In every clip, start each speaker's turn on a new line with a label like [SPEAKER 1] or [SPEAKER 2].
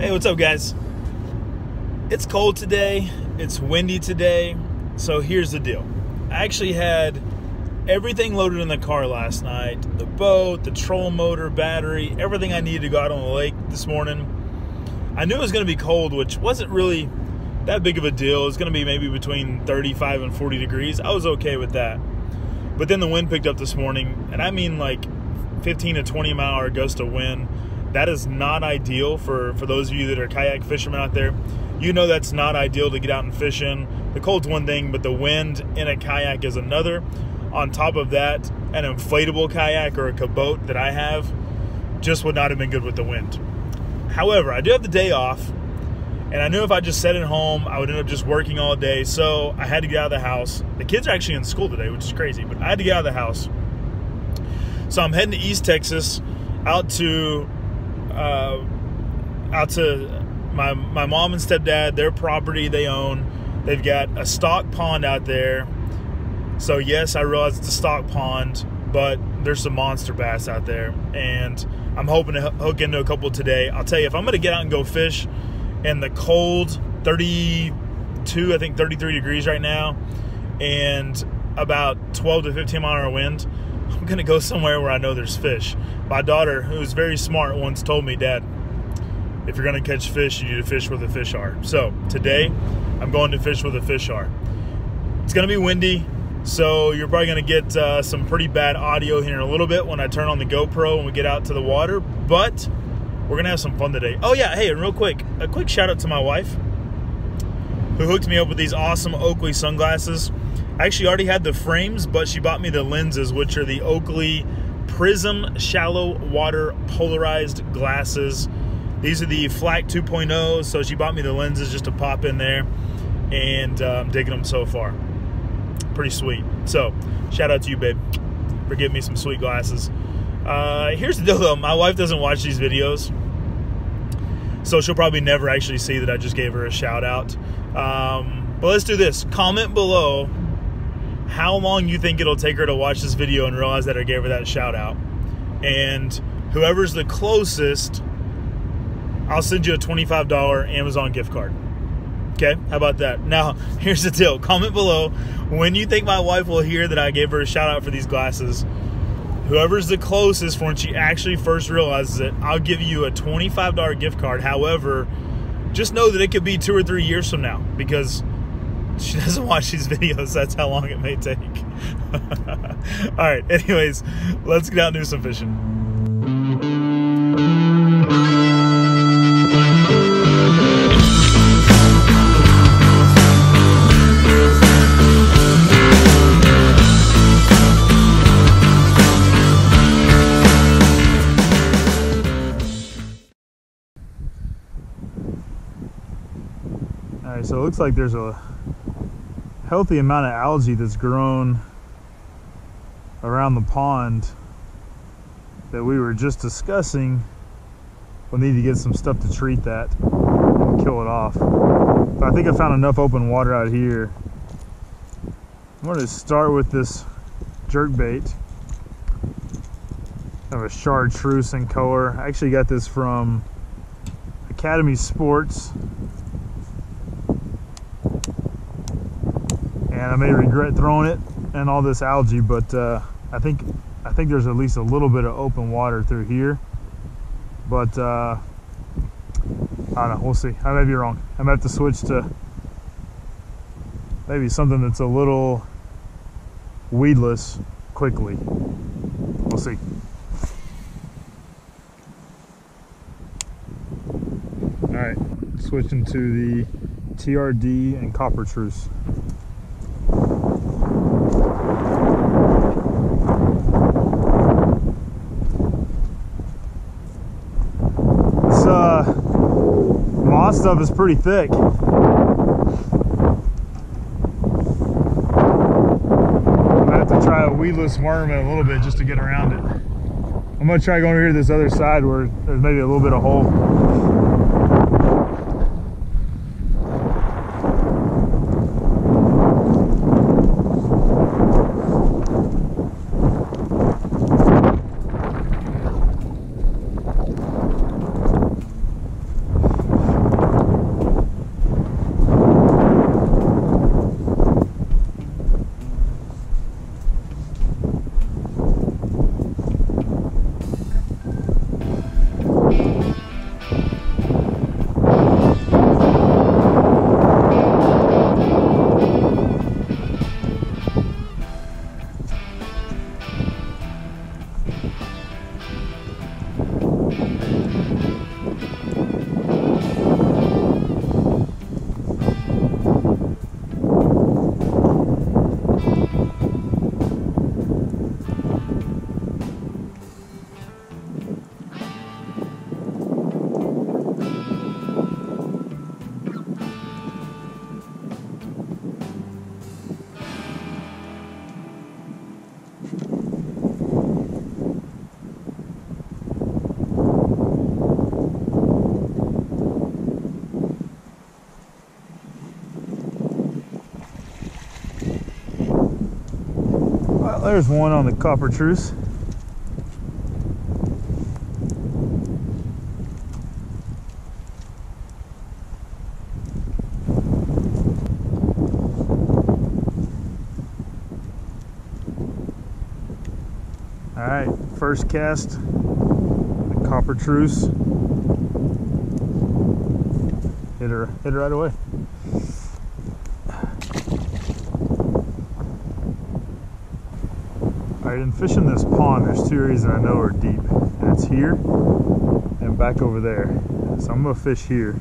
[SPEAKER 1] Hey, what's up, guys? It's cold today, it's windy today, so here's the deal. I actually had everything loaded in the car last night. The boat, the trolling motor, battery, everything I needed to go out on the lake this morning. I knew it was going to be cold, which wasn't really that big of a deal. It was going to be maybe between 35 and 40 degrees. I was okay with that. But then the wind picked up this morning, and I mean like 15 to 20 mile hour gust of wind. That is not ideal for those of you that are kayak fishermen out there. You know that's not ideal to get out and fish in. The cold's one thing, but the wind in a kayak is another. On top of that, an inflatable kayak or a kaboat that I have just would not have been good with the wind. However, I do have the day off, and I knew if I just sat at home, I would end up just working all day, so I had to get out of the house. The kids are actually in school today, which is crazy, but I had to get out of the house. So I'm heading to East Texas, out to my mom and stepdad, their property they own. They've got a stock pond out there. So yes, I realize it's a stock pond, but there's some monster bass out there, and I'm hoping to hook into a couple today. I'll tell you, if I'm going to get out and go fish in the cold 32, I think 33 degrees right now, and about 12 to 15 mile an hour wind, I'm going to go somewhere where I know there's fish. My daughter, who's very smart, once told me, Dad, if you're going to catch fish, you need to fish where the fish are. So today, I'm going to fish where the fish are. It's going to be windy, so you're probably going to get some pretty bad audio here in a little bit when I turn on the GoPro and we get out to the water, but we're going to have some fun today. Oh yeah, hey, and real quick, a quick shout out to my wife who hooked me up with these awesome Oakley sunglasses. I actually already had the frames, but she bought me the lenses, which are the Oakley Prism Shallow Water Polarized Glasses. These are the Flak 2.0, so she bought me the lenses just to pop in there, and I'm digging them so far. Pretty sweet. So, shout out to you, babe, for giving me some sweet glasses. Here's the deal, though. My wife doesn't watch these videos, so she'll probably never actually see that I just gave her a shout out. But let's do this. Comment below how long you think it'll take her to watch this video and realize that I gave her that shout out. And whoever's the closest, I'll send you a $25 Amazon gift card. Okay, how about that? Now, here's the deal. Comment below when you think my wife will hear that I gave her a shout out for these glasses. Whoever's the closest for when she actually first realizes it, I'll give you a $25 gift card. However, just know that it could be 2 or 3 years from now, because she doesn't watch these videos. That's how long it may take. All right, anyways, let's get out and do some fishing. All right, so it looks like there's a healthy amount of algae that's grown around the pond that we were just discussing. We'll need to get some stuff to treat that and kill it off. But I think I found enough open water out here. I'm going to start with this jerkbait. I have a chartreuse in color. I actually got this from Academy Sports. And I may regret throwing it and all this algae, but I think there's at least a little bit of open water through here. But I don't know, we'll see. I may be wrong. I might have to switch to maybe something that's a little weedless quickly. We'll see. All right, switching to the TRD and copper truce. Moss stuff is pretty thick. I'm gonna have to try a weedless worm in a little bit just to get around it. I'm gonna try going over here to this other side where there's maybe a little bit of hole. There's one on the copper truce. All right, first cast, the copper truce. Hit her right away. Alright, in fishing this pond, there's two areas that I know are deep. And it's here and back over there. So I'm going to fish here.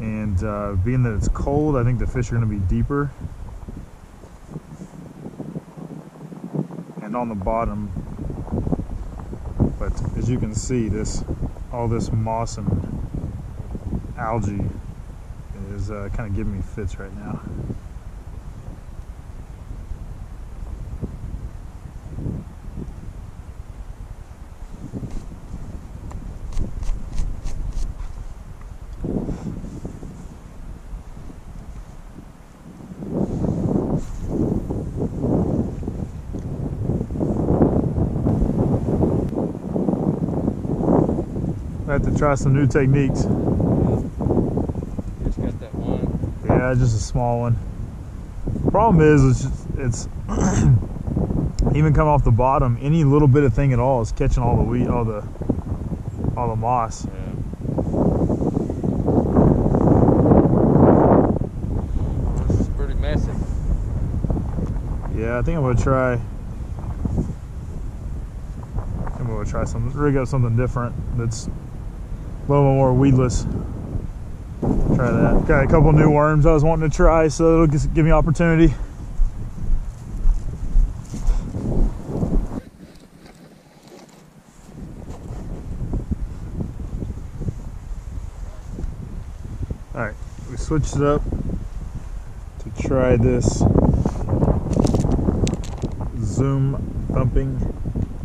[SPEAKER 1] And being that it's cold, I think the fish are going to be deeper. And on the bottom. But as you can see, all this moss and algae is kind of giving me fits right now. I have to try some new techniques.
[SPEAKER 2] Just got that one.
[SPEAKER 1] Yeah, just a small one. Problem is, it's even coming off the bottom. Any little bit of thing at all is catching all the weed, all the moss.
[SPEAKER 2] Yeah. This is pretty messy.
[SPEAKER 1] Yeah, I think I'm gonna try. Something. Rig up something different that's a little more weedless. Try that. Got a couple new worms I was wanting to try, so it'll just give me opportunity. Alright, we switched it up to try this Thump'n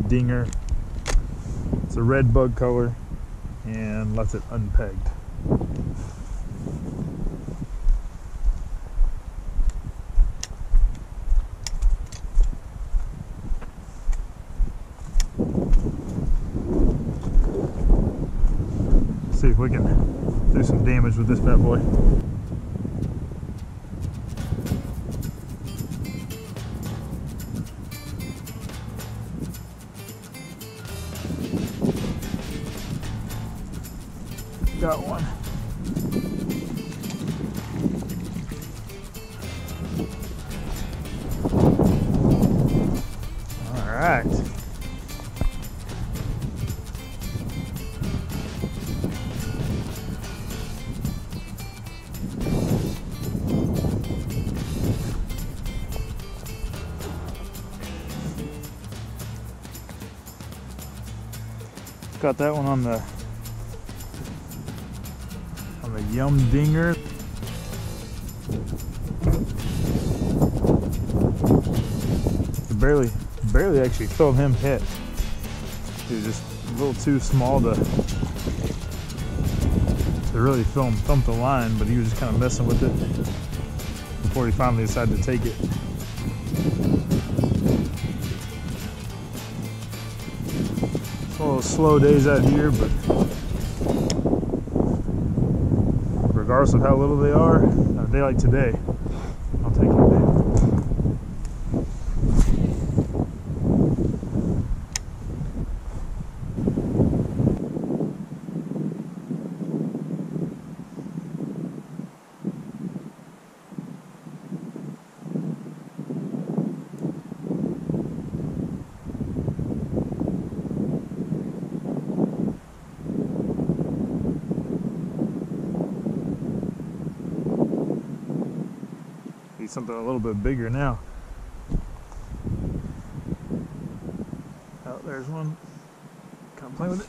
[SPEAKER 1] Dinger. It's a red bug color and left it unpegged. See if we can do some damage with this bad boy. Got one. All right. Got that one on the Dinger. Barely actually felt him hit. He was just a little too small to really feel him thump the line, but he was just kind of messing with it before he finally decided to take it. It's a little slow days out here, but regardless of how little they are, on a day like today, I'll take it. Need something a little bit bigger now. Oh, there's one. Come play with it.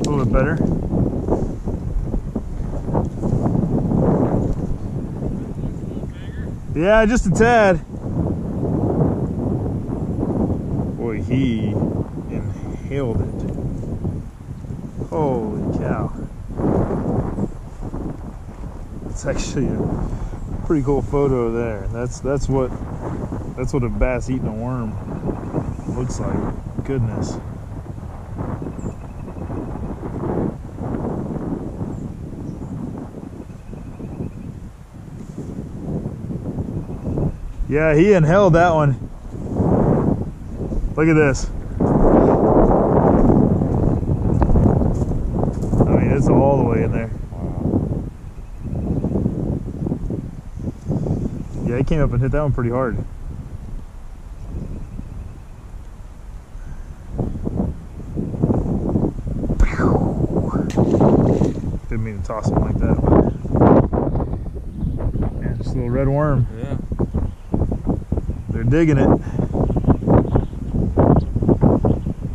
[SPEAKER 1] A little bit better. Yeah, just a tad. Boy, he inhaled it. Holy cow. It's actually a pretty cool photo there. That's what a bass eating a worm looks like. Goodness. Yeah, he inhaled that one. Look at this. I mean, it's all the way in there. Yeah, he came up and hit that one pretty hard. Didn't mean to toss him like that, but yeah, just a little red worm.
[SPEAKER 2] Yeah.
[SPEAKER 1] They're digging it.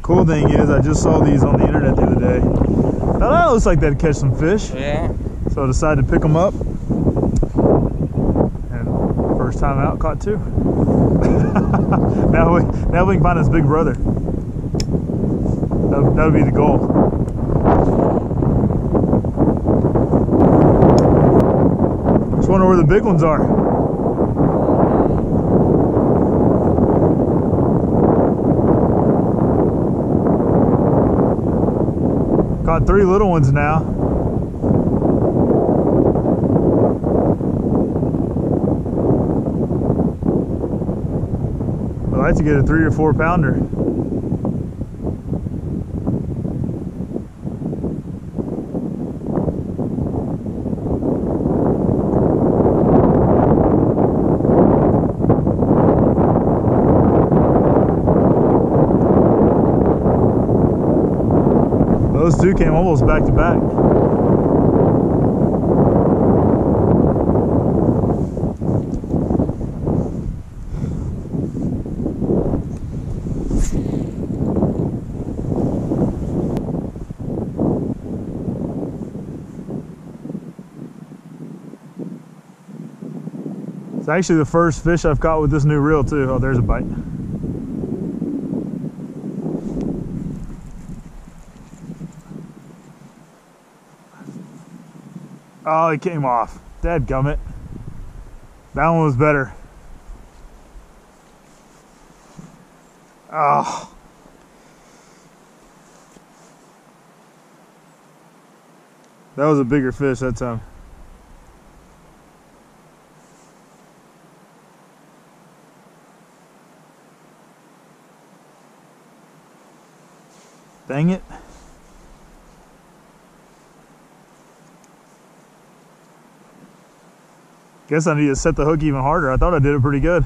[SPEAKER 1] Cool thing is, I just saw these on the internet the other day. Thought that looks like that'd catch some fish.
[SPEAKER 2] Yeah.
[SPEAKER 1] So I decided to pick them up. And first time out, caught two. now we can find his big brother. That would be the goal. Just wonder where the big ones are. Caught three little ones now. I'd like to get a 3 or 4 pounder. Those two came almost back to back. It's actually the first fish I've caught with this new reel too. Oh, there's a bite. Oh, it came off. Dadgummit. That one was better. Oh. That was a bigger fish that time. Dang it. Guess I need to set the hook even harder. I thought I did it pretty good.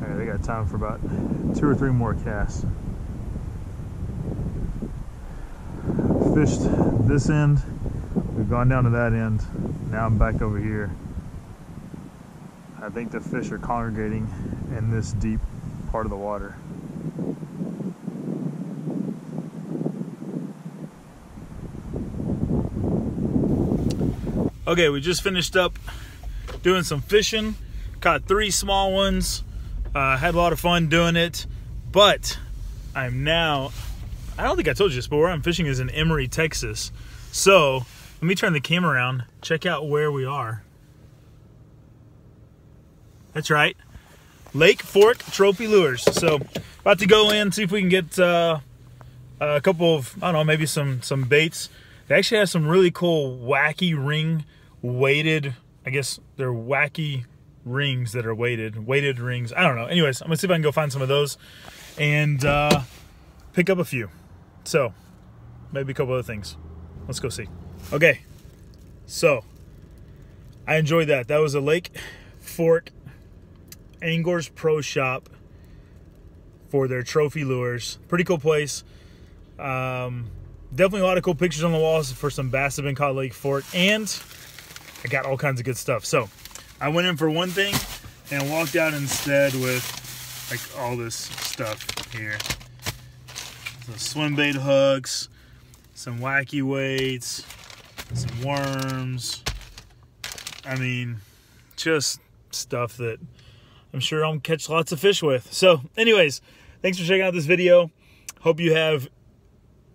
[SPEAKER 1] Alright, they got time for about 2 or 3 more casts. Fished this end. We've gone down to that end. Now I'm back over here. I think the fish are congregating in this deep part of the water. Okay, we just finished up doing some fishing. Caught 3 small ones. Had a lot of fun doing it. But I'm now, I don't think I told you this, but where I'm fishing is in Emory, Texas. So let me turn the camera around, check out where we are. That's right, Lake Fork Trophy Lures. So about to go in, see if we can get a couple of, I don't know, maybe some baits. They actually have some really cool wacky ring weighted, I guess they're wacky rings that are weighted rings. I don't know. Anyways, I'm gonna see if I can go find some of those and pick up a few. So maybe a couple other things. Let's go see. Okay, so I enjoyed that. That was a Lake Fork Anglers Pro Shop for their trophy lures. Pretty cool place. Definitely a lot of cool pictures on the walls for some bass that have been caught at Lake Fork, and I got all kinds of good stuff. So I went in for one thing and walked out instead with like all this stuff here. So swim bait hooks, some wacky weights, some worms, I mean, just stuff that I'm sure I'll catch lots of fish with. So anyways, thanks for checking out this video. Hope you have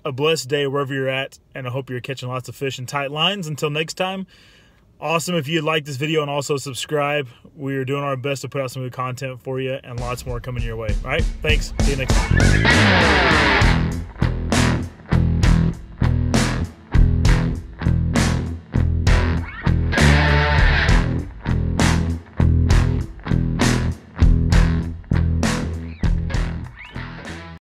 [SPEAKER 1] a blessed day wherever you're at, and I hope you're catching lots of fish in tight lines. Until next time, awesome if you like this video and also subscribe. We are doing our best to put out some good content for you, and lots more coming your way. All right, thanks. See you next time.